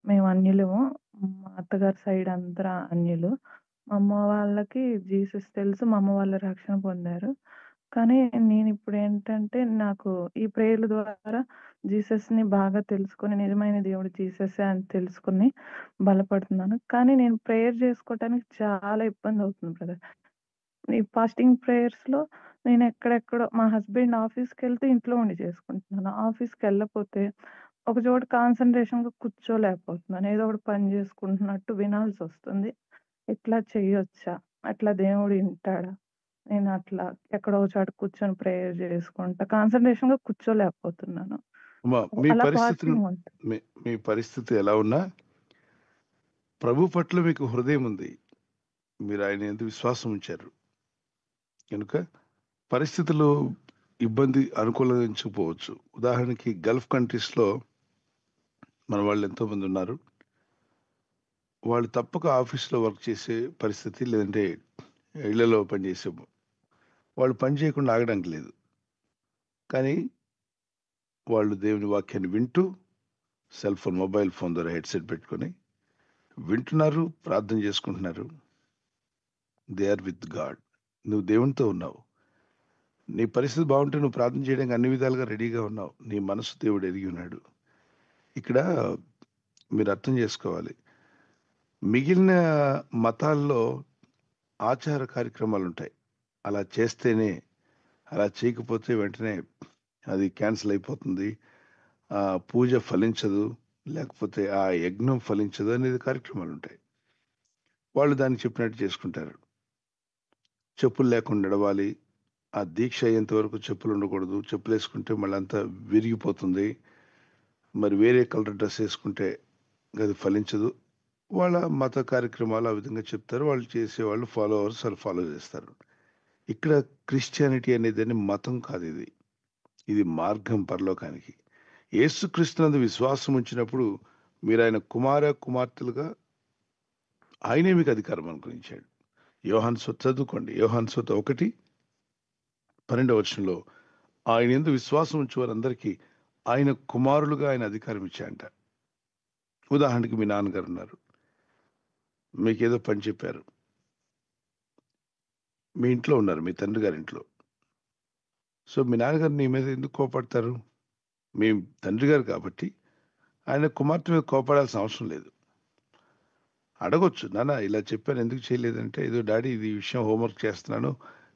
మేము అన్యులము. మా అత్తగారి సైడ్ అందరూ అన్యులు. మా అమ్మ వాళ్ళకి జీసస్ తెలుసు. మా అమ్మ వాళ్ళు రక్షణ పొందారు. కానీ నేనిప్పుడేంటంటే, నాకు ఈ ప్రేయర్ల ద్వారా జీసస్‌ని బాగా తెలుసుకొని, నిజమైన దేవుడు జీసస్సే అని తెలుసుకొని బలపడుతున్నాను. కానీ నేను ప్రేయర్ జేసుకోవటానికి చాలా ఇబ్బందవుతుంది బ్రదర్. ఈ ఫాస్టింగ్ ప్రేయర్స్‌లో నేనెక్కడెక్కడో మా హస్బెండ్ ఆఫీస్‌కెళ్తే ఇంట్లో ఉండి చేసుకుంటున్నాను. ఆఫీస్‌కెళ్ళకపోతే ఒక చోట కాన్సంట్రేషన్‌గా కూర్చోలేకపోతున్నాను. ఏదో ఒకటి పని చేసుకుంటున్నట్టు వినాల్సొస్తుంది. ఇట్లా చేయొచ్చా? అట్లా దేవుడు ఇంటాడా? నేనట్లా ఎక్కడో ఒక చోట కూర్చొని ప్రేయర్ చేసుకుంటా కాన్సంట్రేషన్‌గా కూర్చోలేకపోతున్నాను. అమ్మా, మీ అలా పరిస్థితిని ఫాస్టింగ్ ఉంట మీ మీ పరిస్థితి ఎలా ఉన్నా ప్రభు పట్ల మీకు హృదయం ఉంది. మీరు ఆయన యందు విశ్వాసం ఉంచారు. కనుక పరిస్థితులు ఇబ్బంది అనుకూలించకపోవచ్చు. ఉదాహరణకి గల్ఫ్ కంట్రీస్‌లో మన వాళ్ళు ఎంతోమంది ఉన్నారు. వాళ్ళు తప్పక ఆఫీస్‌లో వర్క్ చేసే పరిస్థితి, లేదంటే ఇళ్లలో పనిచేసే వాళ్ళు పని చేయకుండా ఆగడానికి లేదు. కానీ వాళ్ళు దేవుని వాక్యాన్ని వింటూ సెల్ ఫోన్, మొబైల్ ఫోన్ ద్వారా హెడ్‌సెట్ పెట్టుకొని వింటున్నారు, ప్రార్థన చేసుకుంటున్నారు. They are with God. నువ్వు దేవునితో ఉన్నావు. నీ పరిస్థితి బాగుంటే నువ్వు ప్రార్థన చేయడానికి అన్ని విధాలుగా రెడీగా ఉన్నావు. నీ మనసు దేవుడు ఎరిగి ఉన్నాడు. ఇక్కడ మీరు అర్థం చేసుకోవాలి. మిగిలిన మతాల్లో ఆచార కార్యక్రమాలుంటాయి. అలా చేస్తేనే, అలా చేయకపోతే వెంటనే అది క్యాన్సిల్ అయిపోతుంది. పూజ ఫలించదు. లేకపోతే ఆ యజ్ఞం ఫలించదు అనేది కార్యక్రమాలుంటాయి. వాళ్ళు దానికి చెప్పినట్టు చేసుకుంటారు. చెప్పులు లేకుండా నడవాలి. ఆ దీక్ష అయ్యేంత వరకు చెప్పులుండకూడదు. చెప్పులేసుకుంటే మళ్ళంతా విరిగిపోతుంది. మరి వేరే కలర్ డ్రెస్ ఏసుకుంటే అది ఫలించదు. వాళ్ళ మత కార్యక్రమాలు ఆ విధంగా చెప్తారు. వాళ్ళు చేసేవాళ్ళు ఫాలోవర్స్ వాళ్ళు ఫాలో చేస్తారు. ఇక్కడ క్రిస్టియానిటీ అనేదని మతం కాదిది. ఇది మార్గం పరలోకానికి. యేసుక్రీస్తునందు విశ్వాసం ఉంచినప్పుడు మీరాయన కుమార్తెలుగా ఆయనే మీకు అధికారం అనుగ్రహించాడు. యోహాను చదువుకోండి. యోహాను 1:12 ఆయన యందు విశ్వాసం ఉంచే వారందరికీ ఆయన కుమారులుగా ఆయన అధికారం ఇచ్చాయంట. ఉదాహరణకి మీ నాన్నగారు ఉన్నారు. మీకేదో పని చెప్పారు. మీ ఇంట్లో ఉన్నారు. మీ తండ్రి గారి ఇంట్లో. సో, మీ నాన్నగారు నీ మీద ఎందుకు కోపడతారు? మీ తండ్రి గారు కాబట్టి ఆయన కుమార్తె మీద కోపడాల్సిన అవసరం లేదు. అడగొచ్చు. నాన్న ఇలా చెప్పాను ఎందుకు చేయలేదంటే, ఏదో డాడీ ఇది ఈ విషయం హోంవర్క్ చేస్తున్నాను.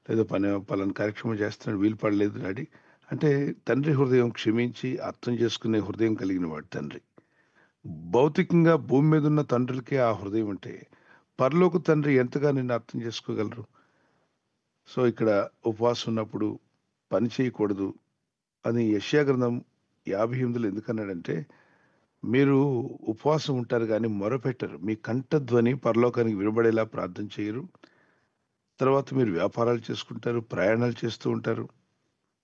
లేదా పలానా కార్యక్రమం చేస్తున్నాను. వీలు పడలేదు డాడీ. అంటే తండ్రి హృదయం క్షమించి అర్థం చేసుకునే హృదయం కలిగిన వాడు తండ్రి. భౌతికంగా భూమి మీద ఉన్న తండ్రులకే ఆ హృదయం ఉంటే, పరలోక తండ్రి ఎంతగా నిన్ను అర్థం చేసుకోగలరు? సో, ఇక్కడ ఉపవాసం ఉన్నప్పుడు పని చేయకూడదు అని యెషయా గ్రంథం 58లో ఎందుకన్నాడంటే, మీరు ఉపవాసం ఉంటారు గానీ మొరపెట్టరు. మీ కంఠధ్వని పరలోకానికి వినబడేలా ప్రార్థన చేయరు. తర్వాత మీరు వ్యాపారాలు చేసుకుంటారు, ప్రయాణాలు చేస్తూ ఉంటారు.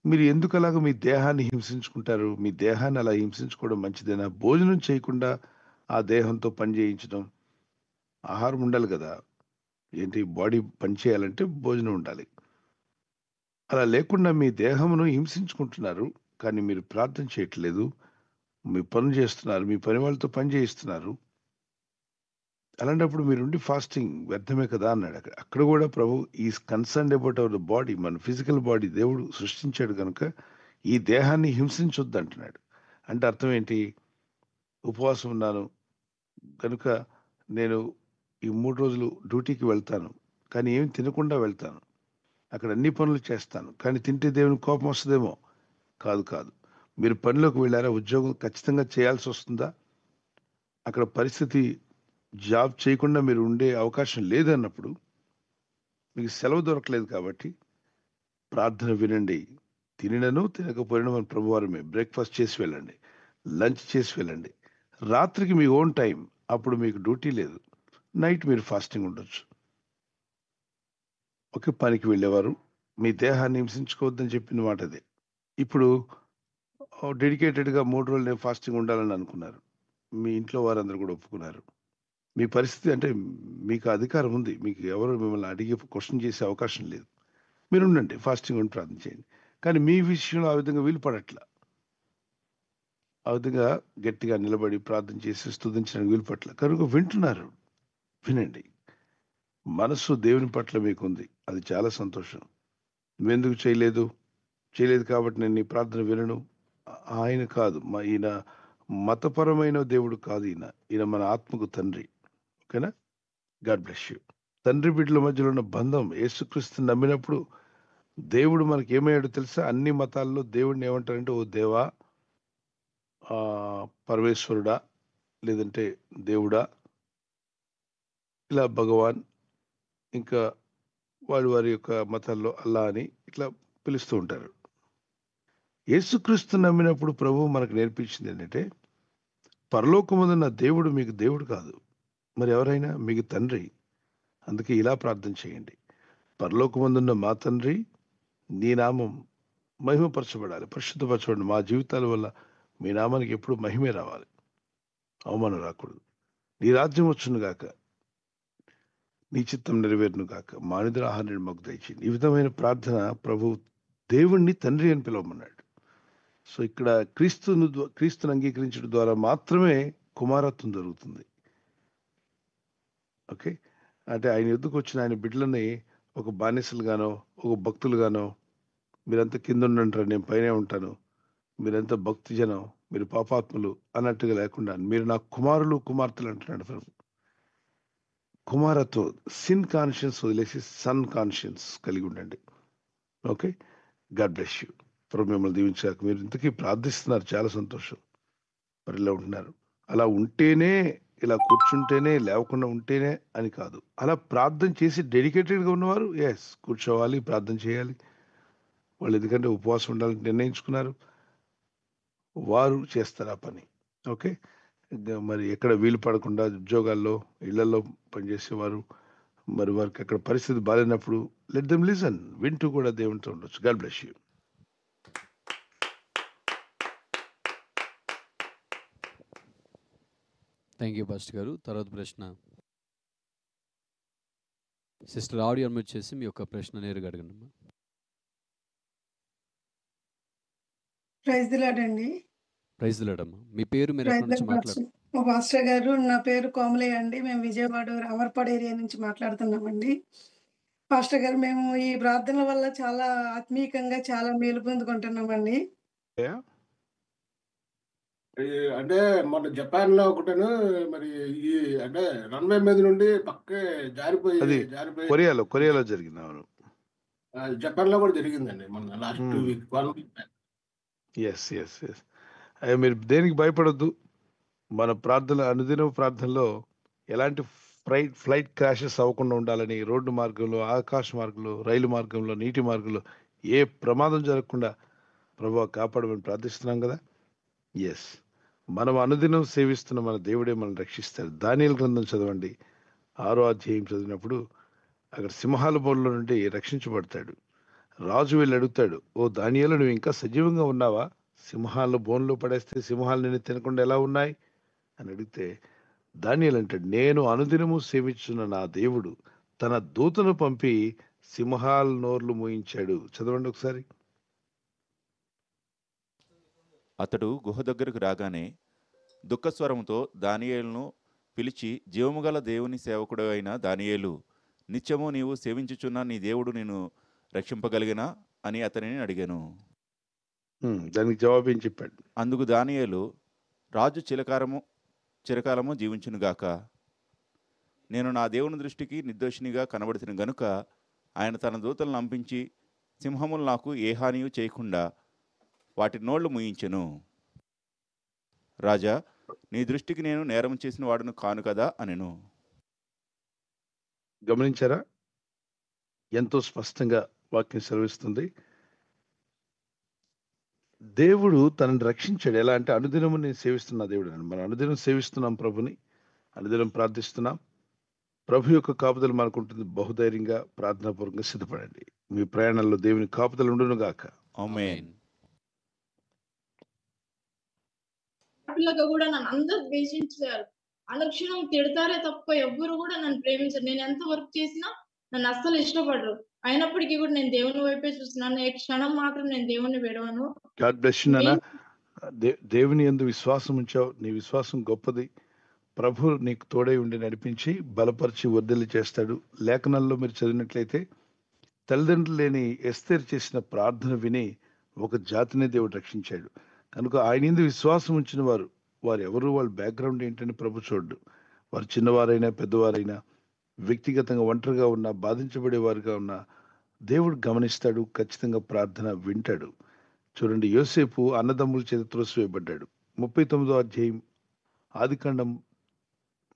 మీరు ఎందుకలాగా మీ దేహాన్ని హింసించుకుంటారు? మీ దేహాన్ని అలా హింసించుకోవడం మంచిదేనా? భోజనం చేయకుండా ఆ దేహంతో పని చేయించడం. ఆహారం ఉండాలి గదా! ఏంటి బాడీ పని చేయాలంటే భోజనం ఉండాలి. అలా లేకుండా మీ దేహమును హింసించుకుంటున్నారు. కానీ మీరు ప్రార్థన చేయట్లేదు. మీ పనులు చేస్తున్నారు. మీ పని వాళ్ళతో పని చేయిస్తున్నారు. అలాంటప్పుడు మీరుండి ఫాస్టింగ్ వ్యర్థమే కదా అన్నాడు అక్కడ. అక్కడ గూడా ప్రభు is concerned about our body. మన ఫిజికల్ బాడీ దేవుడు సృష్టించాడు గనుక, ఈ దేహాన్ని హింసించొద్దంటున్నాడు. అంటే అర్థం ఏంటి? ఉపవాసం ఉన్నాను గనుక నేను ఈ 3 రోజులు డ్యూటీకి వెళ్తాను. కానీ ఏమి తినకుండా వెళ్తాను. అక్కడ అన్ని పనులు చేస్తాను. కానీ తింటే దేవునికి కోపం వస్తదేమో! కాదు, కాదు. మీరు పనిలోకి వెళ్లారా? ఉద్యోగం ఖచ్చితంగా చేయాల్సొస్తుందా? అక్కడ పరిస్థితి జాబ్ చేయకుండా మీరు ఉండే అవకాశం లేదన్నప్పుడు, మీకు సెలవు దొరకలేదు కాబట్టి, ప్రార్థన వినండి. తినినను, తినకపోయినా మన ప్రభువారమే. బ్రేక్‌ఫాస్ట్ చేసి వెళ్ళండి. లంచ్ చేసి వెళ్ళండి. రాత్రికి మీ ఓన్ టైమ్. అప్పుడు మీకు డ్యూటీ లేదు. నైట్ మీరు ఫాస్టింగ్ ఉండొచ్చు. ఓకే. పనికి వెళ్ళేవారు. మీ దేహాన్ని హింసించుకోవద్దని చెప్పిన మాట అదే. ఇప్పుడు డెడికేటెడ్‌గా 3 రోజులు నేను ఫాస్టింగ్ ఉండాలని అనుకున్నారు. మీ ఇంట్లో వారందరూ కూడా ఒప్పుకున్నారు. మీ పరిస్థితి అంటే మీకు అధికారం ఉంది. మీకు ఎవరు మిమ్మల్ని అడిగి క్వెషన్ చేసే అవకాశం లేదు. మీరుండండి. ఫాస్టింగ్ ఉండి ప్రార్థన చేయండి. కానీ మీ విషయంలో ఆ విధంగా వీలు పడట్ల. ఆ విధంగా గట్టిగా నిలబడి ప్రార్థన చేసి స్తుతించడానికి వీలు పట్ల కనుక వింటున్నారు. వినండి. మనస్సు దేవుని పట్ల మీకుంది. అది చాలా సంతోషం. నువ్వెందుకు చేయలేదు కాబట్టి నేను నీ ప్రార్థన వినను. ఆయన కాదు. ఈయన మతపరమైన దేవుడు కాదు ఈయన. ఈయన మన ఆత్మకు తండ్రి. ఓకేనా? God bless you. తండ్రి బిడ్డల మధ్యలో ఉన్న బంధం యేసుక్రీస్తుని నమ్మినప్పుడు దేవుడు మనకి ఏమయ్యాడో తెలుసా? అన్ని మతాల్లో దేవుడిని ఏమంటారంటే, ఓ దేవా, పరమేశ్వరుడా, లేదంటే దేవుడా, ఇలా భగవాన్, ఇంకా వారి యొక్క మతాల్లో అల్లా అని ఇట్లా పిలుస్తూ ఉంటారు. యేసుక్రీస్తు నమ్మినప్పుడు ప్రభువు మనకు నేర్పించింది ఏంటంటే, పరలోకమందున్న దేవుడు మీకు దేవుడు కాదు. మరి ఎవరైనా మీకు తండ్రి. అందుకే ఇలా ప్రార్థన చేయండి. పరలోకమందున్న మా తండ్రి, నీ నామం మహిమపరచబడాలి, పరిశుద్ధపరచబడి మా జీవితాల వల్ల మీ నామానికి ఎప్పుడు మహిమే రావాలి, అవమానం రాకూడదు. నీ రాజ్యం వచ్చును గాక, నీ చిత్తం నెరవేరును గాక, మా నిద్ర ఆహారాన్ని మాకు దయచేయండి. ఈ విధమైన ప్రార్థన ప్రభు దేవుణ్ణి తండ్రి అని పిలవమన్నాడు. సో ఇక్కడ క్రీస్తుని అంగీకరించడం ద్వారా మాత్రమే కుమారత్వం జరుగుతుంది. ఓకే, అంటే ఆయన ఎద్దుకు వచ్చిన ఆయన బిడ్డలని ఒక బానిసలుగానో ఒక భక్తులుగానో, మీరంతా కింద ఉండంటారు, నేను పైనే ఉంటాను, మీరంతా భక్తి జనం, మీరు పాపాత్ములు అన్నట్టుగా లేకుండా మీరు నా కుమారులు కుమార్తెలు అంటున్నాడు ప్రభు. కుమారత్వం, సిన్ కాన్షియన్స్ వదిలేసి సన్ కాన్షియన్స్ కలిగి ఉండండి. Okay, God bless you. ప్రభు మిమ్మల్ని దీవించాక. మీరు ఇంతకీ ప్రార్థిస్తున్నారు, చాలా సంతోషం. మరి ఇలా ఉంటున్నారు. అలా ఉంటేనే, ఇలా కూర్చుంటేనే, లేవకుండా ఉంటేనే అని కాదు. అలా ప్రార్థన చేసి డెడికేటెడ్గా ఉన్నవారు కూర్చోవాలి, ప్రార్థన చేయాలి. వాళ్ళు ఎందుకంటే ఉపవాసం ఉండాలని నిర్ణయించుకున్నారు, వారు చేస్తారు ఆ పని. ఓకే, మరి ఎక్కడ వీలు పడకుండా ఉద్యోగాల్లో, ఇళ్లలో పనిచేసేవారు, మరి వారికి అక్కడ పరిస్థితి బాగాలేనప్పుడు లెట్ దెమ్ లిసన్, వింటూ కూడా దేవునితో ఉండొచ్చు. God bless you. Thank you pastor గారు. తర్వాత ప్రశ్న సిస్టర్ ఆడియో అన్మ్యూట్ చేసి మీ యొక్క ప్రశ్న నేరుగా అడగండి. ప్రైజ్ ది లార్డ్ అండి. ప్రైజ్ ది లార్డ్ అమ్మా. మీ పేరు, మీరు ఎక్కడి నుంచి మాట్లాడుతున్నారు? పాస్టర్ గారు, నా పేరు కోమలయ్య అండి. మేము విజయవాడ రామర్పాడు ఏరియా నుంచి మాట్లాడుతున్నామండి. పాస్టర్ గారు, మేము ఈ ప్రార్థనల వల్ల చాలా ఆత్మీయంగా చాలా మేలు పొందుకుంటున్నామండి. అంటే మన జపాన్ లో ఒకటను, మరి ఈ అంటే రన్వే మీద నుండి పక్కే జారిపోయి కొరియాలో జరిగింది. అవును, జపాన్ లో కూడా జరిగిందండి మన లాస్ట్ 2 వీక్ 1 వీక్. ఎస్. మీరు దేనికి భయపడొద్దు. మన ప్రార్థన, అనుదిన ప్రార్థనలో ఎలాంటి ఫ్లైట్ క్రాషెస్ అవ్వకుండా ఉండాలని, రోడ్డు మార్గంలో, ఆకాశ మార్గంలో, రైలు మార్గంలో, నీటి మార్గంలో ఏ ప్రమాదం జరగకుండా ప్రభువా కాపాడమని ప్రార్థిస్తున్నాం కదా. ఎస్, మనం అనుదినం సేవిస్తున్న మన దేవుడే మనం రక్షిస్తాడు. దానియేలు గ్రంథం చదవండి, 6వ అధ్యాయం చదివినప్పుడు అక్కడ సింహాల బోన్లో నుండి రక్షించబడతాడు. రాజు వెళ్ళి అడుగుతాడు, ఓ దానియేలు, నువ్వు ఇంకా సజీవంగా ఉన్నావా? సింహాల బోన్లో పడేస్తే సింహాలు నిన్ను తినకుండా ఎలా ఉన్నాయి అని అడిగితే దానియేలు అంటాడు, నేను అనుదినము సేవించున్న నా దేవుడు తన దూతను పంపి సింహాల నోర్లు మూయించాడు. చదవండి ఒకసారి. అతడు గుహ దగ్గరకు రాగానే దుఃఖస్వరముతో దానియేలును పిలిచి, జీవముగల దేవుని సేవకుడు అయిన దానియేలు, నిత్యము నీవు సేవించుచున్న నీ దేవుడు నిన్ను రక్షింపగలిగినా అని అతనిని అడిగాను. దానికి జవాబు ఏం చెప్పాడు? అందుకు దానియేలు, రాజు చిరకాలము జీవించునుగాక. నేను నా దేవుని దృష్టికి నిర్దోషినిగా కనబడుతున్న గనుక ఆయన తన దూతలను పంపించి సింహములు నాకు ఏ హానియు చేయకుండా వాటి నోళ్లు మూయించెను. రాజా, నీ దృష్టికి నేను నేరం చేసిన వాడును కాను కదా అనెను. గమనించారా? ఎంతో స్పష్టంగా వాక్యం సెలవిస్తుంది. దేవుడు తనని రక్షించాడు. ఎలా అంటే అనుదినము నేను సేవిస్తున్న దేవుడు అని. మనం అనుదినం సేవిస్తున్నాం ప్రభుని, అనుదినం ప్రార్థిస్తున్నాం. ప్రభు యొక్క కాపుదల మనకు ఉంటుంది. బహుధైర్యంగా ప్రార్థనాపూర్వకంగా సిద్ధపడండి. మీ ప్రయాణంలో దేవుని కాపుదల ఉండును గాక. ఆమేన్. కూడా నన్ను అందరూ ద్వేషించారు, అనుక్షణం తిడతారే తప్ప ఎవ్వరు కూడా నన్ను ప్రేమించారు. నేను ఎంత వర్క్ చేసినా నన్ను అస్సలు ఇష్టపడరు. అయినప్పటికీ కూడా నేను దేవుని వైపే చూస్తున్నాను. ఏ క్షణం మాత్రం నేను దేవుని విడవను. గాడ్ బ్లెస్ యు నాన్న. దేవుని యందు విశ్వాసం ఉంచావు, నీ విశ్వాసం గొప్పది. ప్రభు నీకు తోడై ఉండి నడిపించి బలపరిచి వర్ధిల్లు చేస్తాడు. లేఖనాల్లో మీరు చదివినట్లయితే తల్లిదండ్రులు లేని ఎస్తేరు చేసిన ప్రార్థన విని ఒక జాతిని దేవుడు రక్షించాడు. కనుక ఆయన యందు విశ్వాసం ఉంచిన వారు ఎవరు, వాళ్ళ బ్యాక్గ్రౌండ్ ఏంటని ప్రభు చూడ్డు. వారు చిన్నవారైనా పెద్దవారైనా, వ్యక్తిగతంగా ఒంటరిగా ఉన్నా, బాధించబడేవారుగా ఉన్నా దేవుడు గమనిస్తాడు, ఖచ్చితంగా ప్రార్థన వింటాడు. చూడండి, యోసేపు అన్నదమ్ముల చేత త్రోసివేయబడ్డాడు. 39వ అధ్యాయం, ఆదికాండం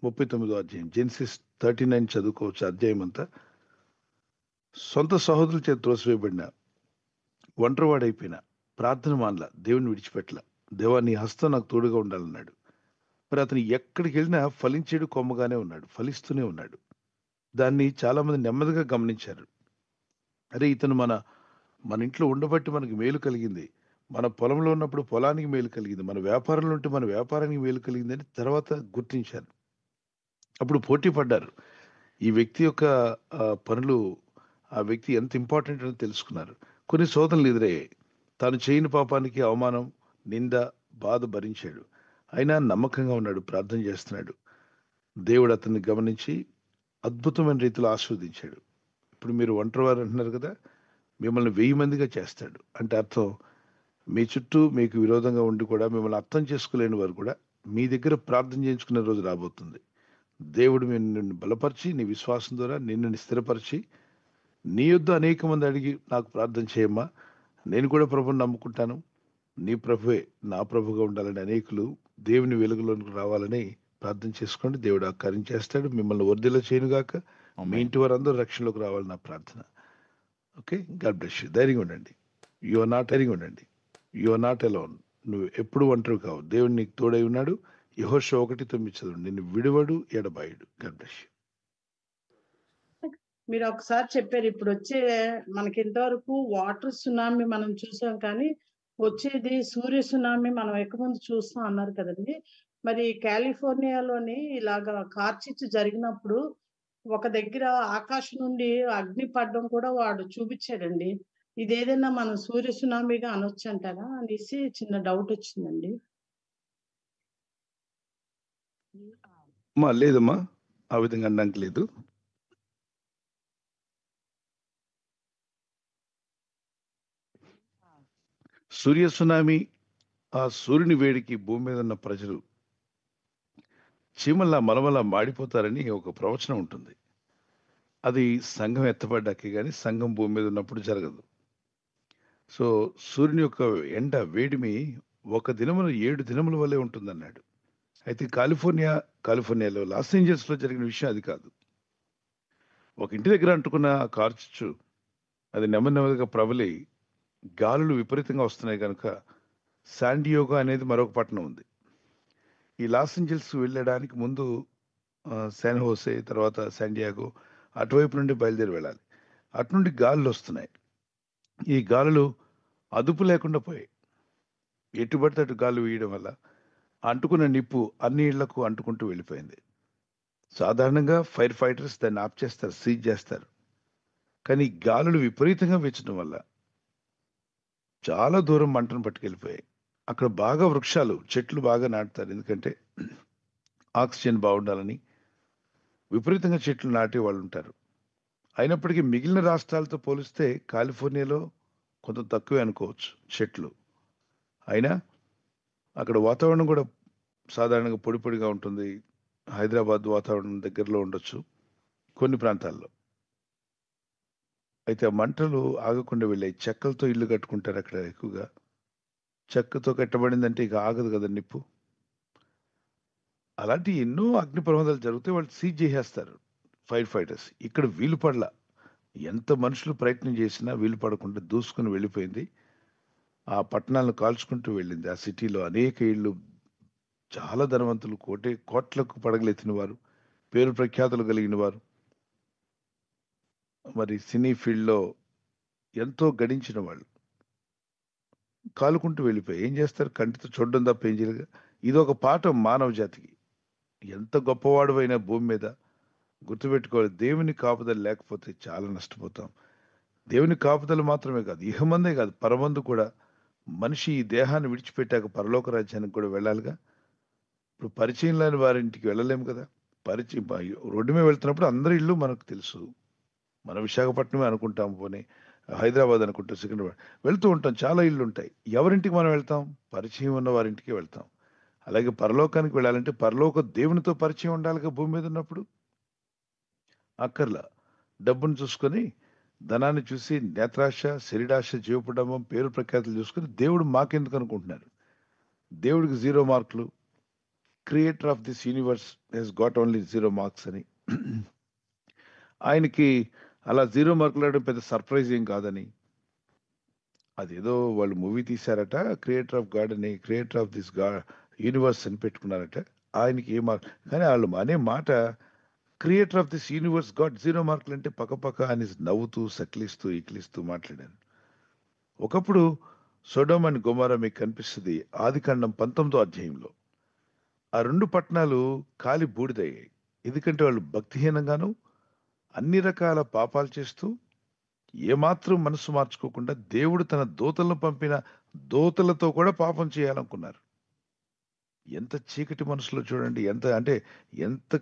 39వ అధ్యాయం, జెన్సిస్ 39 చదువుకోవచ్చు. అధ్యాయం అంతా సొంత సహోదరుల చేత త్రోసివేయబడిన, ఒంటరివాడైపోయిన, ప్రార్థన మానల, దేవుని విడిచిపెట్టల. దేవా నీ హస్తం నాకు తోడుగా ఉండాలన్నాడు. మరి అతను ఎక్కడికి వెళ్ళినా ఫలించేడు కొమ్మగానే ఉన్నాడు, ఫలిస్తూనే ఉన్నాడు. దాన్ని చాలా మంది నెమ్మదిగా గమనించారు. అరే ఇతను మన ఇంట్లో ఉండబట్టి మనకి మేలు కలిగింది, మన పొలంలో ఉన్నప్పుడు పొలానికి మేలు కలిగింది, మన వ్యాపారంలో ఉంటే మన వ్యాపారానికి మేలు కలిగింది అని తర్వాత గుర్తించారు. అప్పుడు పోటీ పడ్డారు. ఈ వ్యక్తి యొక్క పనులు ఆ వ్యక్తి ఎంత ఇంపార్టెంట్ అని తెలుసుకున్నారు. కొన్ని శోధనలు ఎదురయ్యాయి. తాను చేయని పాపానికి అవమానం, నింద, బాధ భరించాడు. అయినా నమ్మకంగా ఉన్నాడు, ప్రార్థన చేస్తున్నాడు. దేవుడు అతన్ని గమనించి అద్భుతమైన రీతిలో ఆశీర్వదించాడు. ఇప్పుడు మీరు ఒంటరివారు అంటున్నారు కదా, మిమ్మల్ని 1000 మందిగా చేస్తాడు. అంటే అర్థం, మీ చుట్టూ మీకు విరోధంగా ఉండి కూడా మిమ్మల్ని అర్థం చేసుకోలేని వారు కూడా మీ దగ్గర ప్రార్థన చేయించుకునే రోజు రాబోతుంది. దేవుడు నిన్ను బలపరిచి, నీ విశ్వాసం ద్వారా నిన్ను స్థిరపరిచి, నీ యొద్ద అనేక మంది అడిగి నాకు ప్రార్థన చేయమ్మా, నేను కూడా ప్రభుని నమ్ముకుంటాను, నీ ప్రభువే నా ప్రభుగా ఉండాలని అనేకులు దేవుని వెలుగులోనికి రావాలని ప్రార్థన చేసుకోండి. దేవుడు ఆ కార్యం చేస్తాడు. మిమ్మల్ని వర్ధిల్ల చేయనుగాక. మీ ఇంటి వారందరూ రక్షణలోకి రావాలని నా ప్రార్థన. Okay, God bless you. ధైర్యంగా ఉండండి. You are not alone. నువ్వు ఎప్పుడు ఒంటరి కావు. దేవుడు నీకు తోడై ఉన్నాడు. యెహోషువ 1:9 చదవండి. నిన్ను విడువడు, ఎడబాయుడు. God bless you. మీరు ఒకసారి చెప్పారు, ఇప్పుడు వచ్చే మనకి ఇంతవరకు వాటర్ సునామీ మనం చూసాం, కానీ వచ్చేది సూర్య సునామీ మనం ఎక్కువ మంది చూస్తాం అన్నారు కదండి. మరి కాలిఫోర్నియాలోని ఇలాగా కార్చిచ్చు జరిగినప్పుడు ఒక దగ్గర ఆకాశం నుండి అగ్ని పడడం కూడా వాడు చూపించాడండి. ఇదేదైనా మనం సూర్య సునామీగా అనొచ్చు అంటారా అనేసి చిన్న డౌట్ వచ్చిందండి. లేదమ్మా, ఆ విధంగా అనడానికి లేదు. సూర్య సునామీ, ఆ సూర్యుని వేడికి భూమి మీద ఉన్న ప్రజలు చీమల్లా మలమలా మాడిపోతారని ఒక ప్రవచనం ఉంటుంది. అది సంఘం ఎత్తపడ్డాకే కానీ సంఘం భూమి మీద ఉన్నప్పుడు జరగదు. సో సూర్యుని యొక్క ఎండ వేడిమి ఒక దినమున 7 దినముల వల్లే ఉంటుందన్నాడు. అయితే కాలిఫోర్నియాలో లాస్ ఏంజల్స్లో జరిగిన విషయం అది కాదు. ఒక ఇంటి దగ్గర అంటుకున్న ఆ కార్చిచ్చు అది నెమ్మదిగా ప్రబలి గాలులు విపరీతంగా వస్తున్నాయి కనుక శాండియోగో అనేది మరొక పట్టణం ఉంది. ఈ లాస్ ఏంజల్స్ వెళ్ళడానికి ముందు శాన్ హోసే, తర్వాత శాండియాగో, అటువైపు నుండి బయలుదేరి వెళ్ళాలి. అటు నుండి గాలులు వస్తున్నాయి. ఈ గాలులు అదుపు లేకుండా పోయాయి. ఎటుబడితే అటు గాలు వేయడం వల్ల అంటుకున్న నిప్పు అన్ని ఇళ్లకు అంటుకుంటూ వెళ్ళిపోయింది. సాధారణంగా ఫైర్ ఫైటర్స్ దాన్ని ఆఫ్ చేస్తారు, సీజ్ చేస్తారు. కానీ గాలులు విపరీతంగా వీచడం వల్ల చాలా దూరం మంటను పట్టుకెళ్ళిపోయాయి. అక్కడ బాగా వృక్షాలు, చెట్లు బాగా నాటుతారు. ఎందుకంటే ఆక్సిజన్ బాగుండాలని విపరీతంగా చెట్లు నాటే వాళ్ళు ఉంటారు. అయినప్పటికీ మిగిలిన రాష్ట్రాలతో పోలిస్తే కాలిఫోర్నియాలో కొంత తక్కువే అనుకోవచ్చు చెట్లు. అయినా అక్కడ వాతావరణం కూడా సాధారణంగా పొడిగా ఉంటుంది. హైదరాబాద్ వాతావరణం దగ్గరలో ఉండొచ్చు కొన్ని ప్రాంతాల్లో. అయితే ఆ మంటలు ఆగకుండా వెళ్ళాయి. చెక్కలతో ఇల్లు కట్టుకుంటారు అక్కడ ఎక్కువగా. చెక్కతో కట్టబడిందంటే ఇక ఆగదు కదా నిప్పు. అలాంటి ఎన్నో అగ్ని ప్రమాదాలు జరిగితే వాళ్ళు సీజ్ చేసేస్తారు ఫైర్ ఫైటర్స్. ఇక్కడ వీలు పడల. ఎంత మనుషులు ప్రయత్నం చేసినా వీలు పడకుండా దూసుకుని వెళ్ళిపోయింది. ఆ పట్టణాలను కాల్చుకుంటూ వెళ్ళింది. ఆ సిటీలో అనేక ఇళ్ళు, చాలా ధనవంతులు, కోట్లకు పడగలెత్తిన వారు, పేరు ప్రఖ్యాతులు కలిగిన వారు, మరి సినీ ఫీల్డ్లో ఎంతో గడించిన వాళ్ళు కాలుకుంటూ వెళ్ళిపోయి ఏం చేస్తారు? కంటితో చూడడం తప్ప ఏం చేయలేగా. ఇది ఒక పాఠం మానవ జాతికి. ఎంత గొప్పవాడువైనా భూమి మీద గుర్తుపెట్టుకోవాలి, దేవుని కాపుదల లేకపోతే చాలా నష్టపోతాం. దేవుని కాపుదల మాత్రమే కాదు, ఇహమందే కాదు, పరమందు కూడా మనిషి ఈ దేహాన్ని విడిచిపెట్టాక పరలోక రాజ్యానికి కూడా వెళ్ళాలిగా. ఇప్పుడు పరిచయం లేని వారింటికి వెళ్ళలేము కదా. పరిచయం రోడ్డు మీద వెళ్తున్నప్పుడు అందరి ఇల్లు మనకు తెలుసు. మన విశాఖపట్నమే అనుకుంటాం, పోనీ హైదరాబాద్ అనుకుంటాం, సికింద్రాబాద్ వెళ్తూ ఉంటాం, చాలా ఇళ్ళు ఉంటాయి. ఎవరింటికి మనం వెళ్తాం? పరిచయం ఉన్న వారింటికి వెళ్తాం. అలాగే పరలోకానికి వెళ్ళాలంటే పరలోక దేవునితో పరిచయం ఉండాలిగా. భూమి మీద ఉన్నప్పుడు అక్కర్లా. డబ్బును చూసుకొని, ధనాన్ని చూసి, నేత్రాశ, శరీరాశ, జీవపుడంబం, పేరు ప్రఖ్యాతులు చూసుకొని దేవుడు మాకెందుకు అనుకుంటున్నారు? దేవుడికి 0 మార్కులు. Creator of this universe he's got only 0 marks అని. ఆయనకి అలా 0 మార్కులు రావడం పెద్ద సర్ప్రైజ్ ఏం కాదని. అదేదో వాళ్ళు మూవీ తీశారట, క్రియేటర్ ఆఫ్ గాడ్ అని, క్రియేటర్ ఆఫ్ దిస్ యూనివర్స్ అని పెట్టుకున్నారట. ఆయనకి ఏ మార్క్, కానీ వాళ్ళు అనే మాట creator of this universe got 0 మార్కులు అంటే పక్కపక్క అని నవ్వుతూ, సకిలిస్తూ, ఇకిలిస్తూ మాట్లాడాను. ఒకప్పుడు సొడొమ అండ్ గొమొర్రా మీకు కనిపిస్తుంది ఆదికాండం 19వ అధ్యాయంలో. ఆ 2 పట్టణాలు కాలి బూడిదయ్యాయి. ఎందుకంటే వాళ్ళు భక్తిహీనంగాను అన్ని రకాల పాపాలు చేస్తూ ఏమాత్రం మనసు మార్చుకోకుండా దేవుడు తన దూతలను పంపిన దూతలతో కూడా పాపం చేయాలనుకున్నారు. ఎంత చీకటి మనసులో చూడండి, ఎంత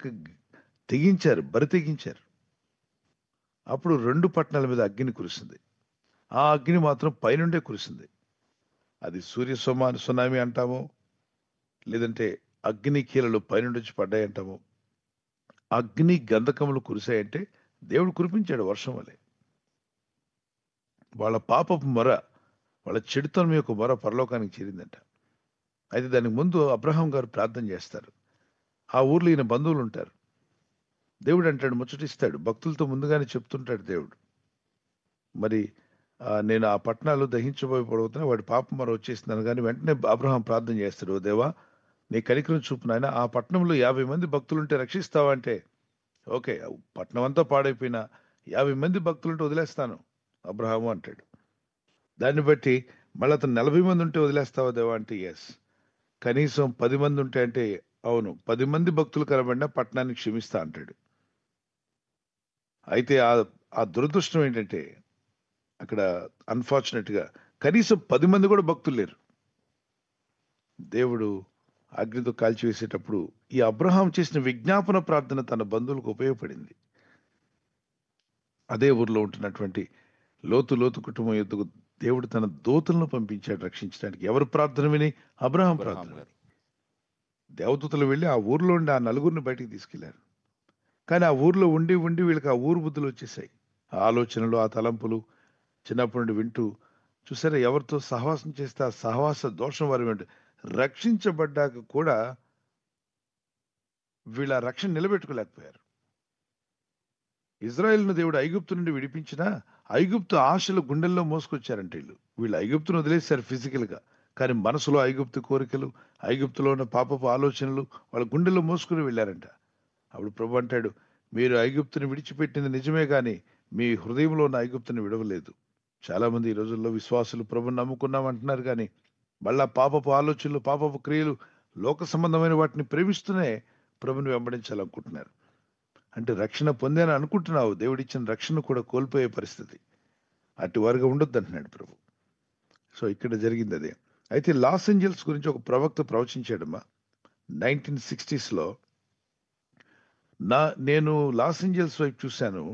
తెగించారు, బరి తెగించారు. అప్పుడు 2 పట్టణాల మీద అగ్ని కురిసింది. ఆ అగ్ని మాత్రం పైనుండే కురిసింది. అది సూర్య సునామీ అంటాము, లేదంటే అగ్ని కీలలు పైనుండి వచ్చి పడ్డాయి అంటాము. అగ్ని గంధకములు కురిశాయంటే దేవుడు కురిపించాడు వర్షం వలె. వాళ్ళ పాపపు మొర, వాళ్ళ చెడుతనం యొక్క మొర పరలోకానికి చేరిందంట. అయితే దానికి ముందు అబ్రహాం గారు ప్రార్థన చేస్తారు. ఆ ఊర్లో ఈయన బంధువులు ఉంటారు. దేవుడు అంటాడు, ముచ్చటిస్తాడు, భక్తులతో ముందుగానే చెప్తుంటాడు దేవుడు. మరి నేను ఆ పట్టణాలు దహించబోయబడుతున్నా, వాడి పాపం మొర వచ్చేస్తున్నాను. కానీ వెంటనే అబ్రహాం ప్రార్థన చేస్తాడు, ఓ దేవా నీ కనికరం చూపు నాయన, ఆ పట్టణంలో 50 మంది భక్తులుంటే రక్షిస్తావా అంటే, ఓకే పట్టణం అంతా పాడైపోయినా 50 మంది భక్తులుంటే వదిలేస్తాను అబ్రహాము అంటాడు. దాన్ని బట్టి మళ్ళీ అతను 40 మంది ఉంటే వదిలేస్తావా దేవా అంటే, ఎస్. కనీసం 10 మంది ఉంటే అంటే, అవును 10 మంది భక్తులు కనబడినా పట్టణాన్ని క్షమిస్తా అంటాడు. అయితే ఆ దురదృష్టం ఏంటంటే, అక్కడ అన్ఫార్చునేట్ గా కనీసం 10 మంది కూడా భక్తులు లేరు. దేవుడు అగ్నితో కాల్చివేసేటప్పుడు ఈ అబ్రహాం చేసిన విజ్ఞాపన ప్రార్థన తన బంధువులకు ఉపయోగపడింది. అదే ఊర్లో ఉంటున్నటువంటి లోతు కుటుంబం యొద్దకు దేవుడు తన దూతలను పంపించాడు రక్షించడానికి. ఎవరు ప్రార్థన విని? అబ్రహాం ప్రార్థన విని. దేవదూతలు వెళ్ళి ఆ ఊర్లో ఉండి ఆ 4గురిని బయటికి తీసుకెళ్లారు. కానీ ఆ ఊర్లో ఉండి వీళ్ళకి ఆ ఊరు బుద్ధులు వచ్చేసాయి. ఆ ఆలోచనలు, ఆ తలంపులు చిన్నప్పటి నుండి వింటూ చూసారా, ఎవరితో సహవాసం చేస్తే ఆ సహవాస దోషం వారి వెంట రక్షించబడ్డాక కూడా వీళ్ళ రక్షణ నిలబెట్టుకోలేకపోయారు. ఇజ్రాయెల్ను దేవుడు ఐగుప్తు నుండి విడిపించినా ఐగుప్తు ఆశలు గుండెల్లో మోసుకొచ్చారంటే వీళ్ళు ఐగుప్తును వదిలేశారు ఫిజికల్ గా, కానీ మనసులో ఐగుప్తు కోరికలు, ఐగుప్తులో ఉన్న పాపపు ఆలోచనలు వాళ్ళ గుండెల్లో మోసుకుని వెళ్ళారంట. అప్పుడు ప్రభు అంటాడు, మీరు ఐగుప్తుని విడిచిపెట్టింది నిజమే కానీ మీ హృదయంలో ఉన్న ఐగుప్తుని విడవలేదు. చాలా మంది ఈ రోజుల్లో విశ్వాసులు ప్రభుని నమ్ముకున్నామంటున్నారు, కానీ మళ్ళా పాపపు ఆలోచనలు, పాపపు క్రియలు, లోక సంబంధమైన వాటిని ప్రేమిస్తూనే ప్రభుని వెంబడించాలనుకుంటున్నారు. అంటే రక్షణ పొందాను అనుకుంటున్నావు, దేవుడిచ్చిన రక్షణ కూడా కోల్పోయే పరిస్థితి. అటు వారుగా ఉండొద్దు అంటున్నాడు ప్రభు. సో ఇక్కడ జరిగింది అదే. అయితే లాస్ ఏంజల్స్ గురించి ఒక ప్రవక్త ప్రవచించాడమ్మా 1960s లో. నేను లాస్ ఏంజల్స్ వైపు చూశాను.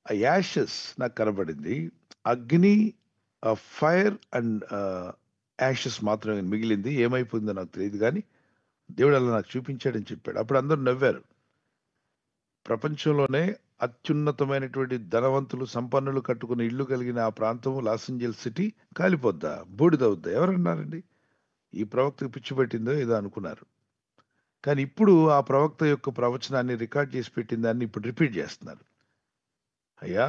ఆ యాషెస్ నాకు కనబడింది. అగ్ని, ఫైర్ అండ్ యాషెస్ మాత్రమే మిగిలింది. ఏమైపోయిందో నాకు తెలియదు, కానీ దేవుడు అలా నాకు చూపించాడని చెప్పాడు. అప్పుడు అందరూ నవ్వారు. ప్రపంచంలోనే అత్యున్నతమైనటువంటి ధనవంతులు, సంపన్నులు కట్టుకున్న ఇల్లు కలిగిన ఆ ప్రాంతం లాస్ ఏంజల్స్ సిటీ కాలిపోద్దా, బూడిదవుద్దా? ఎవరన్నారండి? ఈ ప్రవక్తకు పిచ్చి పెట్టిందో ఏదో అనుకున్నారు. కానీ ఇప్పుడు ఆ ప్రవక్త యొక్క ప్రవచనాన్ని రికార్డ్ చేసి పెట్టిన దాన్ని ఇప్పుడు రిపీట్ చేస్తున్నారు. అయ్యా,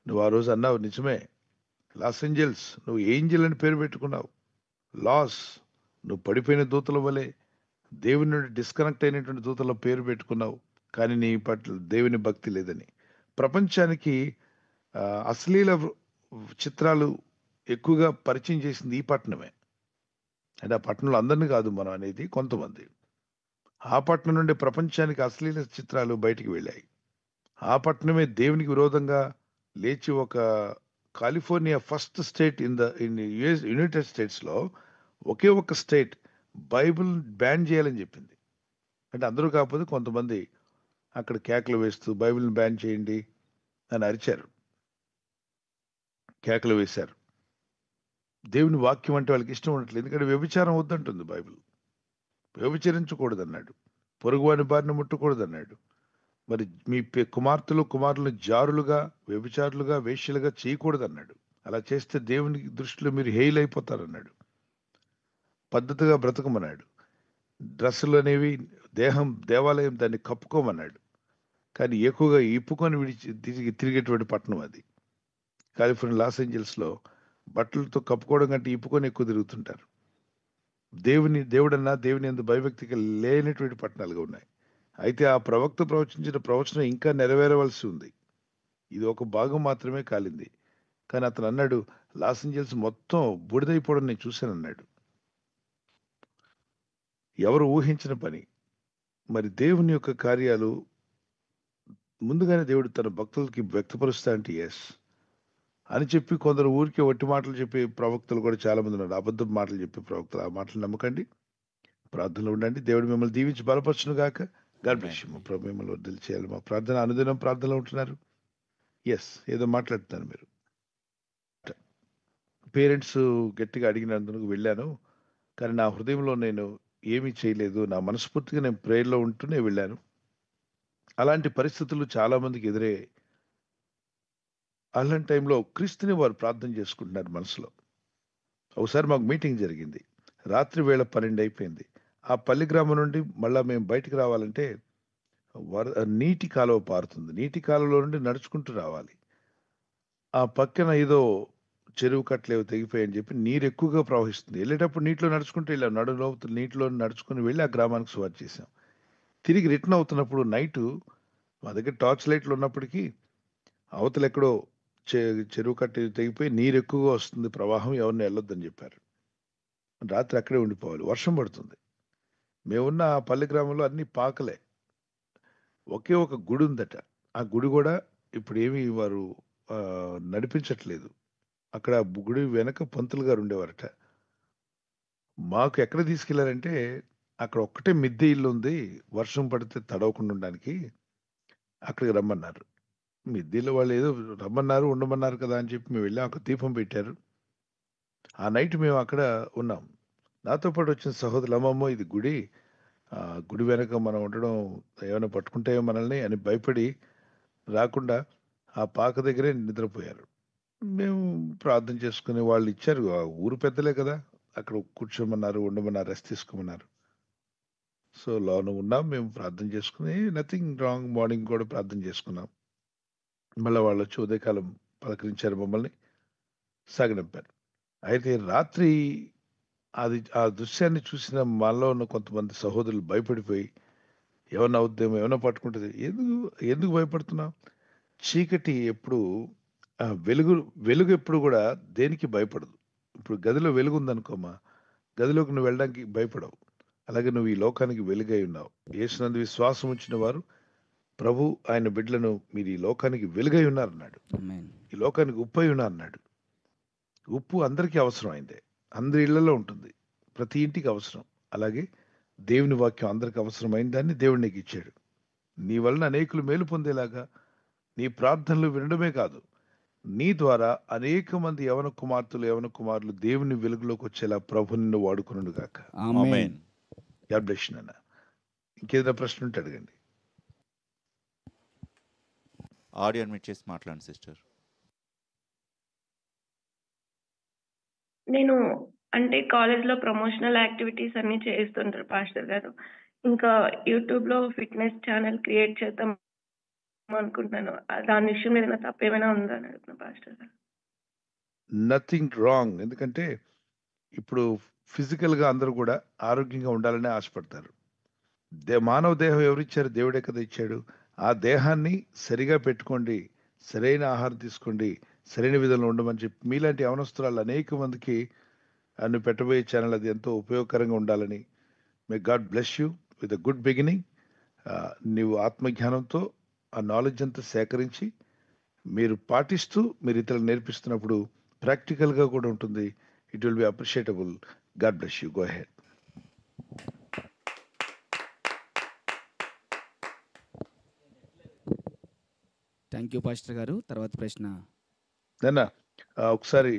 నువ్వు ఆ రోజు అన్నావు నిజమే, లాస్ ఏంజల్స్ నువ్వు ఏంజల్ అని పేరు పెట్టుకున్నావు. లాస్, నువ్వు పడిపోయిన దూతల వలె దేవుని నుండి డిస్కనెక్ట్ అయినటువంటి దూతల పేరు పెట్టుకున్నావు, కానీ నీ పట్ల దేవుని భక్తి లేదని. ప్రపంచానికి అశ్లీల చిత్రాలు ఎక్కువగా పరిచయం చేసింది ఈ పట్టణమే. అంటే ఆ పట్టణంలో అందరినీ కాదు మనం అనేది, కొంతమంది. ఆ పట్టణం నుండి ప్రపంచానికి అశ్లీల చిత్రాలు బయటికి వెళ్ళాయి. ఆ పట్టణమే దేవునికి విరోధంగా లేచి ఒక California first state in United స్టేట్స్లో ఒకే ఒక స్టేట్ బైబిల్ బ్యాన్ చేయాలని చెప్పింది. అంటే అందరూ కాకపోతే కొంతమంది అక్కడ కేకలు వేస్తూ బైబిల్ని బ్యాన్ చేయండి అని అరిచారు, కేకలు వేశారు. దేవుని వాక్యం అంటే వాళ్ళకి ఇష్టం ఉండట్లేదు, ఎందుకంటే వ్యభిచారం వద్దంటుంది బైబిల్. వ్యభిచరించకూడదు అన్నాడు, పొరుగువాని బారిన ముట్టకూడదు అన్నాడు. మరి మీ కుమారులను జారులుగా, వ్యభిచారులుగా, వేశ్యలుగా చేయకూడదు అన్నాడు. అలా చేస్తే దేవుని దృష్టిలో మీరు హేయులైపోతారన్నాడు. పద్ధతిగా బ్రతకమన్నాడు. డ్రెస్సులు అనేవి దేవాలయం దాన్ని కప్పుకోమన్నాడు. కానీ ఎక్కువగా ఇప్పుకొని తిరిగేటువంటి పట్టణం అది. కాలిఫోర్నియా లాస్ ఏంజల్స్లో బట్టలతో కప్పుకోవడం కంటే ఇప్పుకొని ఎక్కువ తిరుగుతుంటారు. దేవుడన్నా దేవుని యందు భయభక్తిగా లేనటువంటి పట్టణాలుగా ఉన్నాయి. అయితే ఆ ప్రవక్త ప్రవచించిన ప్రవచనం ఇంకా నెరవేరవలసి ఉంది. ఇది ఒక భాగం మాత్రమే కాలింది. కానీ అతను అన్నాడు, లాస్ ఏంజల్స్ మొత్తం బూడిదైపోవడం నేను చూశాను అన్నాడు. ఎవరు ఊహించిన పని. మరి దేవుని యొక్క కార్యాలు ముందుగానే దేవుడు తన భక్తులకి వ్యక్తపరుస్తా అంటే ఎస్ అని చెప్పి కొందరు ఊరికే వట్టి మాటలు చెప్పే ప్రవక్తలు కూడా చాలా మంది ఉన్నారు. అబద్ధ మాటలు చెప్పే ప్రవక్తలు. ఆ మాటలు నమ్మకండి, ప్రార్థనలో ఉండండి. దేవుడు మిమ్మల్ని దీవించి బలపరచును గాక. God bless you. ప్రభు మిమ్మల్ని వదిలి చేయాలి. మా ప్రార్థన అనుదినం ప్రార్థనలో ఉంటున్నారు. ఎస్, ఏదో మాట్లాడుతున్నారు మీరు. పేరెంట్స్ గట్టిగా అడిగినందుకు వెళ్ళాను, కానీ నా హృదయంలో నేను ఏమీ చేయలేదు. నా మనస్ఫూర్తిగా నేను ప్రేయర్లో ఉంటూనే వెళ్ళాను. అలాంటి పరిస్థితులు చాలా మందికి ఎదురయ్యాయి. అలాంటి టైంలో క్రీస్తుని వారు ప్రార్థన చేసుకుంటున్నారు మనసులో. ఒకసారి మాకు మీటింగ్ జరిగింది. రాత్రి వేళ 12 అయిపోయింది. ఆ పల్లి గ్రామం నుండి మళ్ళా మేము బయటికి రావాలంటే నీటి కాలువ పారుతుంది. నీటి కాలువలో నుండి నడుచుకుంటూ రావాలి. ఆ పక్కన ఏదో చెరువు కట్టలేవు తెగిపోయాయని చెప్పి నీరు ఎక్కువగా ప్రవహిస్తుంది. వెళ్ళేటప్పుడు నీటిలో నడుచుకుంటూ వెళ్ళాం. నడులోతు నీటిలో నడుచుకుని వెళ్ళి ఆ గ్రామానికి సువార్త చేసాం. తిరిగి రిటర్న్ అవుతున్నప్పుడు నైటు మా దగ్గర టార్చ్ లైట్లు ఉన్నప్పటికీ అవతల ఎక్కడో చెరువు కట్టి తెగిపోయి నీరు ఎక్కువగా వస్తుంది, ప్రవాహం, ఎవరిని వెళ్ళొద్దని చెప్పారు. రాత్రి అక్కడే ఉండిపోవాలి. వర్షం పడుతుంది. మేమున్న ఆ పల్లె గ్రామంలో అన్ని పాకలే. ఒకే ఒక గుడి ఉందట. ఆ గుడి కూడా ఇప్పుడు ఏమీ వారు నడిపించట్లేదు. అక్కడ గుడి వెనక పంతులు గారు ఉండేవారట. మాకు ఎక్కడ తీసుకెళ్లారంటే అక్కడ ఒక్కటే మిద్దె ఇల్లు ఉంది, వర్షం పడితే తడవకుండా ఉండడానికి, అక్కడికి రమ్మన్నారు. మిద్దెలో వాళ్ళు ఏదో రమ్మన్నారు, ఉండమన్నారు కదా అని చెప్పి మేము వెళ్ళాం. ఒక దీపం పెట్టారు. ఆ నైట్ మేము అక్కడ ఉన్నాం. నాతో పాటు వచ్చిన సహోదరులు, అమ్మమ్మో ఇది గుడి, గుడి వెనక మనం ఉండడం ఏమైనా పట్టుకుంటాయో మనల్ని అని భయపడి రాకుండా ఆ పాక దగ్గరే నిద్రపోయారు. మేము ప్రార్థన చేసుకుని వాళ్ళు ఇచ్చారు, ఊరు పెద్దలే కదా, అక్కడ కూర్చోమన్నారు, ఉండమన్నారు, రెస్ట్ తీసుకోమన్నారు. సో లోన ఉన్నాం, మేము ప్రార్థన చేసుకుని నథింగ్ రాంగ్. మార్నింగ్ కూడా ప్రార్థన చేసుకున్నాం. మళ్ళీ వాళ్ళు వచ్చి ఉదయకాలం పలకరించారు, మమ్మల్ని సాగనంపారు. అయితే రాత్రి ఆ దృశ్యాన్ని చూసిన మనలో ఉన్న కొంతమంది సహోదరులు భయపడిపోయి, ఏమన్నా అవుద్దేమో, ఏమన్నా పట్టుకుంటుంది. ఎందుకు భయపడుతున్నాం? చీకటి ఎప్పుడు వెలుగు ఎప్పుడు కూడా దేనికి భయపడదు. ఇప్పుడు గదిలో వెలుగు ఉందనుకోమా, గదిలోకి నువ్వు వెళ్ళడానికి భయపడవు. అలాగే నువ్వు ఈ లోకానికి వెలుగై ఉన్నావు. యేసునందు విశ్వాసం ఉంచిన వారు ప్రభు ఆయన బిడ్డలను మీరు ఈ లోకానికి వెలుగై ఉన్నారన్నాడు. ఈ లోకానికి ఉప్పై ఉన్నారన్నాడు. ఉప్పు అందరికీ అవసరం అయిందే, అందరి ఇళ్లలో ఉంటుంది, ప్రతి ఇంటికి అవసరం. అలాగే దేవుని వాక్యం అందరికి అవసరమైన దాన్ని దేవుడు నీకు ఇచ్చాడు. నీ వలన అనేకులు మేలు పొందేలాగా నీ ప్రార్థనలు వినడమే కాదు, నీ ద్వారా అనేక మంది యవన కుమారులు దేవుని వెలుగులోకి వచ్చేలా ప్రభు నిన్ను వాడుకును గాక. ఆమేన్. గాడ్ బ్లెస్ యు నాన్న. ఇంకేదైనా ప్రశ్న ఉంటే అడగండి. ఆడియో అడ్మిట్ చేసి మాట్లాడండి సిస్టర్. నేను అంటే కాలేజ్లో ప్రమోషనల్ యాక్టివిటీస్ అన్ని చేస్తుంటారు పాస్టర్ గారు. ఇంకా యూట్యూబ్లో ఫిట్నెస్ ఛానల్ క్రియేట్ చేద్దాం అనుకుంటున్నాను. దాని విషయం ఏదైనా తప్పు ఏమైనా ఉందా అని అడుగుతున్నా పాస్టర్ గారు. Nothing wrong. ఎందుకంటే ఇప్పుడు ఫిజికల్గా అందరూ కూడా ఆరోగ్యంగా ఉండాలని ఆశపడతారు. మానవ దేహం ఎవరిచ్చారు? దేవుడే కదా ఇచ్చాడు. ఆ దేహాన్ని సరిగా పెట్టుకోండి, సరైన ఆహారం తీసుకోండి, సరైన విధంలో ఉండమని చెప్పి మీలాంటి యవనస్తురాలు అనేక మందికి నువ్వు పెట్టబోయే ఛానల్ అది ఎంతో ఉపయోగకరంగా ఉండాలని. May God bless you with a good beginning. నీవు ఆత్మజ్ఞానంతో ఆ నాలెడ్జ్ అంతా సేకరించి మీరు పాటిస్తూ మీరు ఇతరులకు నేర్పిస్తున్నప్పుడు ప్రాక్టికల్గా కూడా ఉంటుంది. It will be appreciable. God bless you. Go ahead. Thank you pastor గారు. తర్వాత ప్రశ్న నాన్న ఒకసారి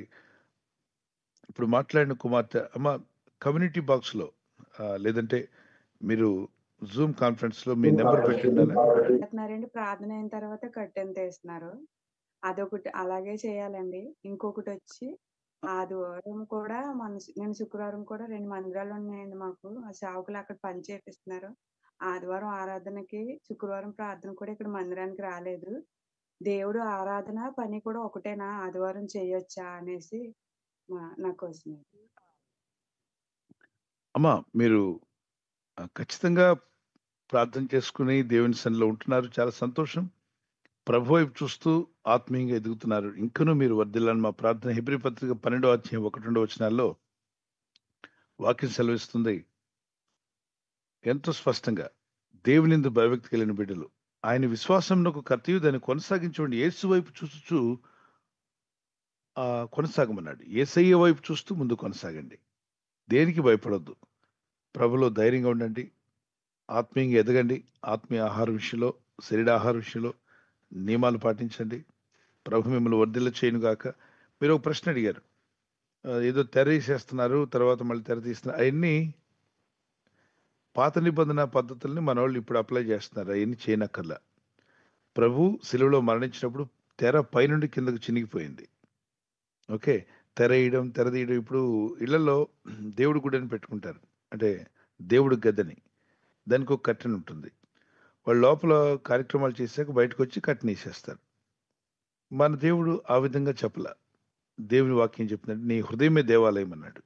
ఇప్పుడు మాట్లాడిన కుమార్తె అమ్మ కమ్యూనిటీ బాక్స్లో లేదంటే మీరు జూమ్ కాన్ఫరెన్స్లో మీ నెంబర్ పెడుతున్నారండి. ప్రార్థన అయిన తర్వాత కట్టెంత వేస్తున్నారు. అదొకటి అలాగే చేయాలండి. ఇంకొకటి వచ్చి ఆదివారం కూడా నేను శుక్రవారం కూడా 2 మందిరాలు ఉన్నాయండి మాకు. ఆ సేవకులు అక్కడ పని చేపిస్తున్నారు. ఆదివారం ఆరాధనకి, శుక్రవారం ప్రార్థన కూడా ఇక్కడ మందిరానికి రాలేదు. దేవుడు ఆరాధన పని కూడా ఒకటేనా, ఆదివారం చేయొచ్చా అనేసి నా క్వశ్చన్. అమ్మా మీరు ఖచ్చితంగా ప్రార్థన చేసుకుని దేవుని సన్నిధిలో ఉంటున్నారు. చాలా సంతోషం. ప్రభు వైపు చూస్తూ ఆత్మీయంగా ఎదుగుతున్నారు. ఇంకనూ మీరు వర్ధిల్లని మా ప్రార్థన. హెబ్రీ పత్రిక 12వ అధ్యాయం 1-2 వచనాల్లో వాక్యం సెలవిస్తుంది ఎంతో స్పష్టంగా, దేవునిందు భయభక్తి కలిగిన బిడ్డలు ఆయన విశ్వాసంకు కర్తయు దాన్ని కొనసాగించండి. యేసు వైపు చూస్తూ కొనసాగమన్నాడు. యేసయ్య వైపు చూస్తూ ముందు కొనసాగండి. దేనికి భయపడొద్దు. ప్రభులో ధైర్యంగా ఉండండి. ఆత్మీయంగా ఎదగండి. ఆత్మీయ ఆహారం విషయంలో, శరీరాహార విషయంలో నియమాలు పాటించండి. ప్రభు మిమ్మల్ని వర్ధిల్ల చేయనుగాక. మీరు ఒక ప్రశ్న అడిగారు, ఏదో తెర తీసేస్తున్నారు, తర్వాత మళ్ళీ తెర తీస్తున్నారు. అవన్నీ పాత నిబంధన పద్ధతుల్ని మన వాళ్ళు ఇప్పుడు అప్లై చేస్తున్నారు. అవన్నీ చేయనక్కర్లా. ప్రభు శిలువలో మరణించినప్పుడు తెర పైనుండి కిందకు చినిగిపోయింది. ఓకే, తెర వేయడం, తెర తీయడం. ఇప్పుడు ఇళ్లలో దేవుడి గుడిని పెట్టుకుంటారు, అంటే దేవుడి గదని. దానికి ఒక కట్టెన ఉంటుంది. వాళ్ళు లోపల కార్యక్రమాలు చేశాక బయటకు వచ్చి కట్టెన వేసేస్తారు. మన దేవుడు ఆ విధంగా చెప్పలా. దేవుని వాక్యం చెప్తున్నాడు, నీ హృదయమే దేవాలయం అన్నాడు.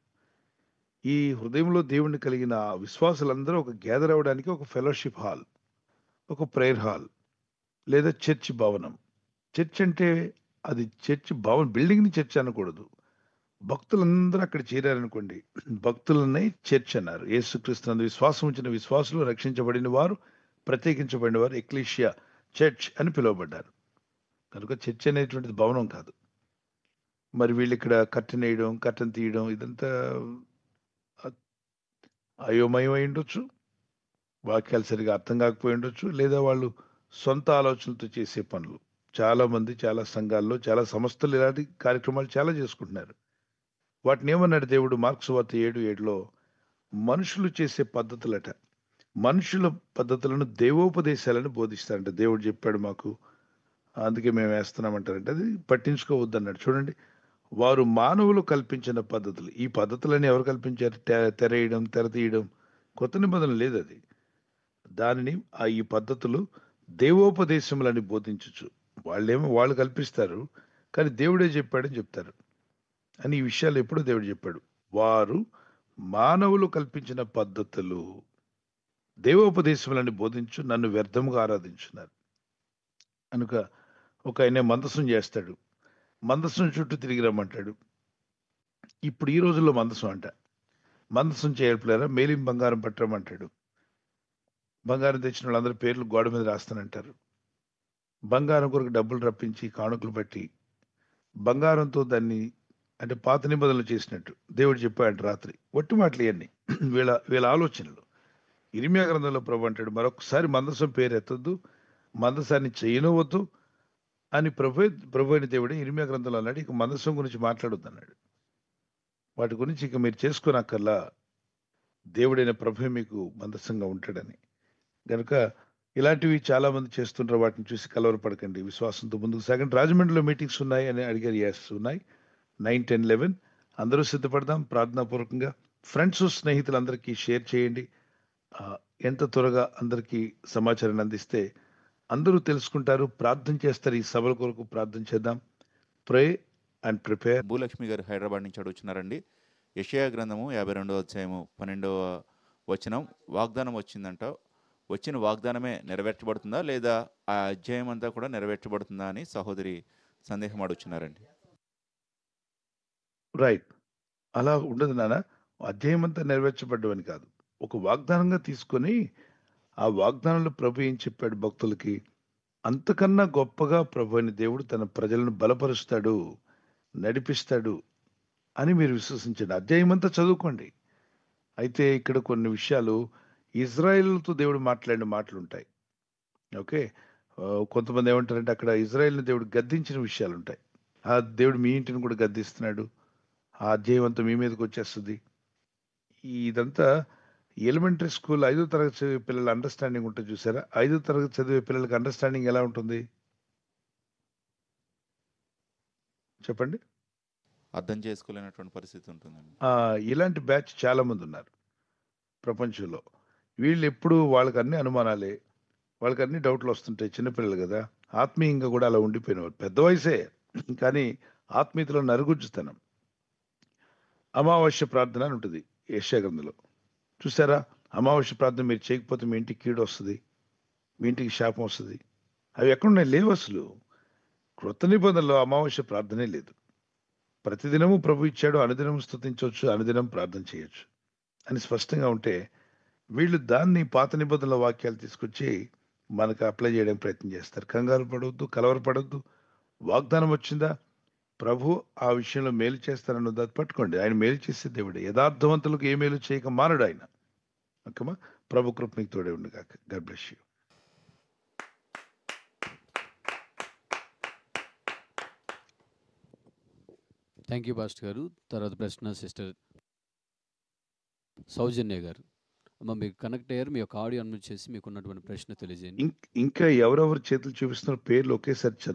ఈ హృదయంలో దేవుడిని కలిగిన విశ్వాసులందరూ ఒక గ్యాదర్ అవ్వడానికి ఒక ఫెలోషిప్ హాల్, ఒక ప్రేయర్ హాల్ లేదా చర్చ్ భవనం. చర్చ్ అంటే అది చర్చ్ భవన్, బిల్డింగ్ని చర్చ్ అనకూడదు. భక్తులందరూ అక్కడ చేరారనుకోండి, భక్తులనే చర్చ్ అన్నారు. యేసుక్రీస్తునందు విశ్వాసం ఉంచిన విశ్వాసులు, రక్షించబడిన వారు, ప్రత్యేకించబడిన వారు ఎక్లీషియా, చర్చ్ అని పిలువబడ్డారు. కనుక చర్చ్ అనేటువంటిది భవనం కాదు. మరి వీళ్ళు ఇక్కడ కట్టెన వేయడం, కట్టెన తీయడం, ఇదంతా అయోమయం అయి ఉండొచ్చు, వాక్యాలు సరిగా అర్థం కాకపోయి ఉండొచ్చు, లేదా వాళ్ళు సొంత ఆలోచనలతో చేసే పనులు. చాలా మంది, చాలా సంఘాల్లో, చాలా సంస్థలు ఇలాంటి కార్యక్రమాలు చాలా చేసుకుంటున్నారు. వాటిని ఏమన్నాడు దేవుడు మార్క్స్ వార్త 7:7లో, మనుషులు చేసే పద్ధతులట, మనుషుల పద్ధతులను దేవోపదేశాలను బోధిస్తారంట. దేవుడు చెప్పాడు మాకు, అందుకే మేము వేస్తున్నామంటారంటే అది పట్టించుకోవద్దన్నాడు. చూడండి, వారు మానవులు కల్పించిన పద్ధతులు. ఈ పద్ధతులని ఎవరు కల్పించారు? తెరేయడం, తెర తీయడం కొత్త నిబంధన లేదు. అది దానిని ఈ పద్ధతులు దేవోపదేశములని బోధించచ్చు. వాళ్ళు కల్పిస్తారు, కానీ దేవుడే చెప్పాడని చెప్తారు. అని ఈ విషయాలు ఎప్పుడు దేవుడు చెప్పాడు. వారు మానవులు కల్పించిన పద్ధతులు దేవోపదేశములని బోధించు, నన్ను వ్యర్థముగా ఆరాధించున్నారు. కనుక ఒక ఆయన మందసం చేస్తాడు, మందసం చుట్టూ తిరిగి రమ్మంటాడు. ఇప్పుడు ఈ రోజుల్లో మందసం అంట, మందసం చేయట్లేరా, మేలిం బంగారం పట్టరమంటాడు. బంగారం తెచ్చిన వాళ్ళందరూ పేర్లు గోడ మీద రాస్తానంటారు. బంగారం కొరకు డబ్బులు రప్పించి కానుకలు బట్టి బంగారంతో దాన్ని, అంటే పాత నిబంధనలు చేసినట్టు దేవుడు చెప్పాడు రాత్రి. ఒట్టి మాటలు ఇవన్నీ వీళ్ళ ఆలోచనలు. ఇర్మియా గ్రంథంలో ప్రభు అంటాడు, మరొకసారి మందసం పేరు ఎత్తొద్దు, మందసాన్ని చేయనవద్దు అని ప్రభు అయిన దేవుడే ఇర్మియా గ్రంథంలో అన్నాడు. ఇక మందసం గురించి మాట్లాడొద్దు అన్నాడు. వాటి గురించి ఇక మీరు చేసుకోనక్కర్లా, దేవుడైన ప్రభు మీకు మందసంగా ఉంటాడని. కనుక ఇలాంటివి చాలా మంది చేస్తుంటారు. వాటిని చూసి కలవరపడకండి, విశ్వాసంతో ముందుకు సాగండి. రాజమండ్రిలో మీటింగ్స్ ఉన్నాయి అని అడిగారు. ఎస్ ఉన్నాయి, 9, 10, 11. అందరూ సిద్ధపడదాం ప్రార్థనాపూర్వకంగా. ఫ్రెండ్స్, స్నేహితులందరికీ షేర్ చేయండి. ఎంత త్వరగా అందరికీ సమాచారాన్ని అందిస్తే అందరూ తెలుసుకుంటారు, ప్రార్థన చేస్తారు. ఈ సభల కొరకు ప్రార్థన చేద్దాం. Pray and prepare. భూలక్ష్మి గారు హైదరాబాద్ నుంచి అడుగుతున్నారండి. యెషయా గ్రంథము 52వ అధ్యాయము 12వ వచనం, వాగ్దానం వచ్చిందంట. వచ్చిన వాగ్దానమే నెరవేర్చబడుతుందా, లేదా ఆ అధ్యాయం అంతా కూడా నెరవేర్చబడుతుందా అని సహోదరి సందేహం అడుగుతున్నారండి. రైట్, అలా ఉండదు నాన్న. అధ్యాయం అంతా నెరవేర్చబడ్డమని కాదు, ఒక వాగ్దానంగా తీసుకొని ఆ వాగ్దానంలో ప్రభు ఏం చెప్పాడు భక్తులకి, అంతకన్నా గొప్పగా ప్రభు అయిన దేవుడు తన ప్రజలను బలపరుస్తాడు, నడిపిస్తాడు అని మీరు విశ్వసించండి. అధ్యాయం అంతా చదువుకోండి. అయితే ఇక్కడ కొన్ని విషయాలు ఇజ్రాయేలుతో దేవుడు మాట్లాడిన మాటలుంటాయి. ఓకే. కొంతమంది ఏమంటారంటే అక్కడ ఇజ్రాయేల్‌ని దేవుడు గద్దించిన విషయాలుంటాయి. ఆ దేవుడు మీ ఇంటిని కూడా గద్దిస్తున్నాడు. ఆ అధ్యాయం అంతా మీ మీదకొచ్చేస్తది. ఇదంతా ఎలిమెంటరీ స్కూల్ 5వ తరగతి చదివే పిల్లల అండర్‌స్టాండింగ్ ఉంటది చూసారా? 5వ తరగతి చదివే పిల్లలకి అండర్‌స్టాండింగ్ ఎలా ఉంటుంది? చెప్పండి. అర్థం చేసుకోలేనటువంటి పరిస్థితి ఉంటుందండి. ఇలాంటి బ్యాచ్ చాలా మందున్నారు ప్రపంచంలో. వీళ్ళెప్పుడు వాళ్ళకన్నీ అనుమానాలే. వాళ్ళకన్నీ డౌట్‌లొస్తుంటాయి. చిన్న పిల్లలు గదా! ఆత్మీయంగా గూడా అలా ఉండిపోయినవారు. పెద్ద వయసే. కానీ ఆత్మీయతలో నరుగుజ్జుతనం. అమావాస్య ప్రార్థన అని ఉంటది యెషయా గ్రంథంలో. చూసారా? అమావాస్య ప్రార్థన మీరు చేయకపోతే మీ ఇంటికి కీడొస్తది. మీ ఇంటికి శాపం వస్తది. అవి ఎక్కడున్నాయి? లేవసలు. క్రొత్త నిబంధనలో అమావాస్య ప్రార్థనే లేదు. ప్రతిదినము ప్రభు ఇచ్చాడు. అనుదినం స్తుతించొచ్చు. అనుదినం ప్రార్థన చేయొచ్చు అని స్పష్టంగా ఉంటే, వీళ్ళు దాన్ని పాత నిబంధనల వాక్యాలు తీసుకొచ్చి మనకు అప్లై చేయడానికి ప్రయత్నం చేస్తారు. కంగారు పడొద్దు, కలవరపడొద్దు. వాగ్దానం వచ్చిందా? ప్రభు ఆ విషయంలో మేలు చేస్తారన్నది అది పట్టుకోండి. ఆయన మేలు చేసే దేవుడే. యథార్థవంతులకు ఏ మేలు చేయక మానడు ఆయన. ఓకేమా? ప్రభు కృప మీకు తోడే ఉండుగాక. God bless you. Thank you pastor గారు. తర్వాత ప్రశ్న సిస్టర్ సౌజన్య గారు. అమ్మ మీకు కనెక్ట్ అయ్యారు. మీ యొక్క ఆడియో అన్మ్యూట్ చేసి మీకున్నటువంటి ప్రశ్న తెలియజేయండి. ఇంకా ఎవరెవరు చేతులు చూపిస్తున్న పేర్లు ఒకేసారి చదవండి.